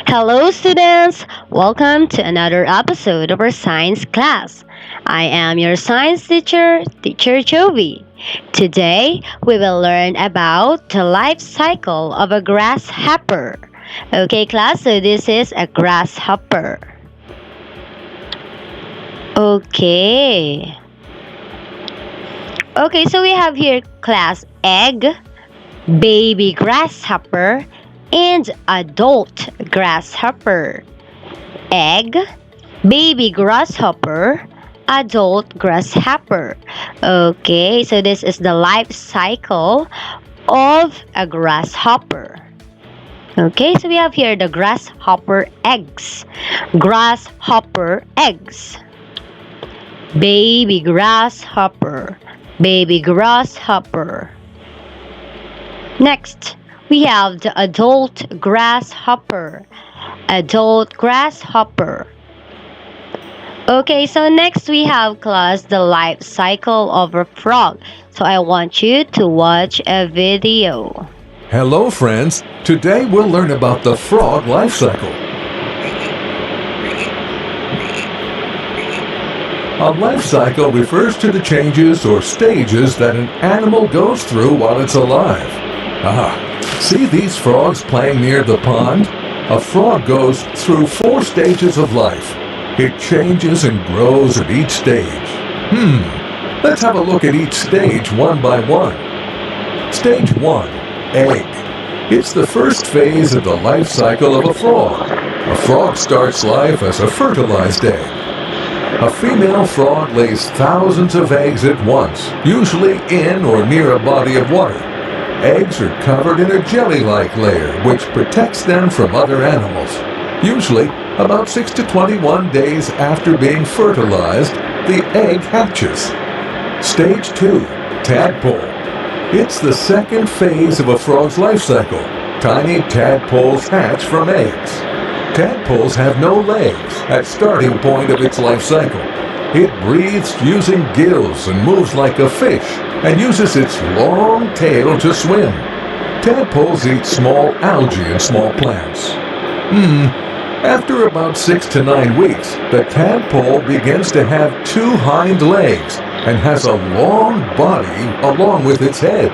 Hello, students! Welcome to another episode of our science class. I am your science teacher, Teacher Jovi. Today, we will learn about the life cycle of a grasshopper. Okay, class, so this is a grasshopper. Okay. Okay, so we have here class egg, baby grasshopper, and adult grasshopper. Egg, baby grasshopper, adult grasshopper. Okay, so this is the life cycle of a grasshopper. Okay, so we have here the grasshopper eggs. Grasshopper eggs. Baby grasshopper. Baby grasshopper. Next, we have the adult grasshopper. Adult grasshopper. Okay, so next we have class the life cycle of a frog. So I want you to watch a video. Hello friends, today we'll learn about the frog life cycle. A life cycle refers to the changes or stages that an animal goes through while it's alive. See these frogs playing near the pond? A frog goes through 4 stages of life. It changes and grows at each stage. Let's have a look at each stage one by one. Stage 1. Egg. It's the first phase of the life cycle of a frog. A frog starts life as a fertilized egg. A female frog lays thousands of eggs at once, usually in or near a body of water. Eggs are covered in a jelly-like layer which protects them from other animals. Usually, about 6 to 21 days after being fertilized, the egg hatches. Stage 2. Tadpole. It's the second phase of a frog's life cycle. Tiny tadpoles hatch from eggs. Tadpoles have no legs at starting point of its life cycle. It breathes using gills and moves like a fish and uses its long tail to swim. Tadpoles eat small algae and small plants. After about 6 to 9 weeks, the tadpole begins to have 2 hind legs and has a long body along with its head.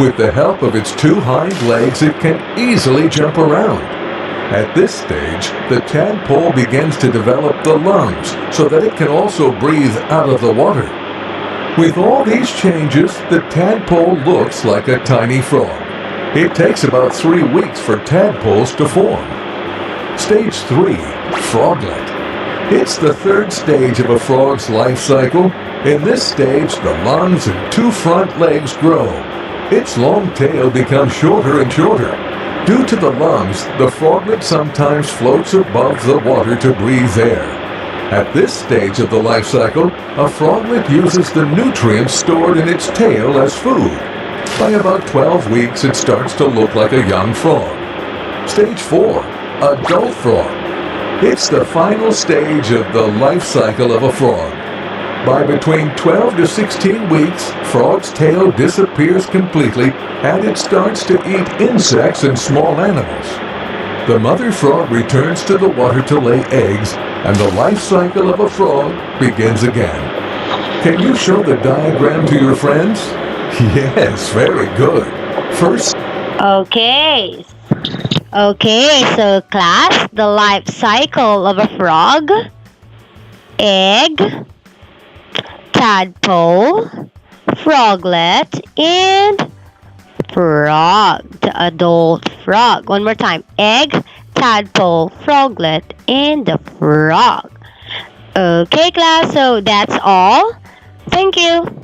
With the help of its 2 hind legs, it can easily jump around. At this stage, the tadpole begins to develop the lungs so that it can also breathe out of the water. With all these changes, the tadpole looks like a tiny frog. It takes about 3 weeks for tadpoles to form. Stage 3. Froglet. It's the third stage of a frog's life cycle. In this stage, the lungs and 2 front legs grow. Its long tail becomes shorter and shorter. Due to the lungs, the froglet sometimes floats above the water to breathe air. At this stage of the life cycle, a froglet uses the nutrients stored in its tail as food. By about 12 weeks, it starts to look like a young frog. Stage 4. Adult frog. It's the final stage of the life cycle of a frog. By between 12 to 16 weeks, frog's tail disappears completely and it starts to eat insects and small animals. The mother frog returns to the water to lay eggs and the life cycle of a frog begins again. Can you show the diagram to your friends? Yes, very good. First. Okay. Okay, so class, the life cycle of a frog. Egg, tadpole, froglet, and frog, the adult frog. One more time. Egg, tadpole, froglet, and the frog. Okay, class, so that's all. Thank you.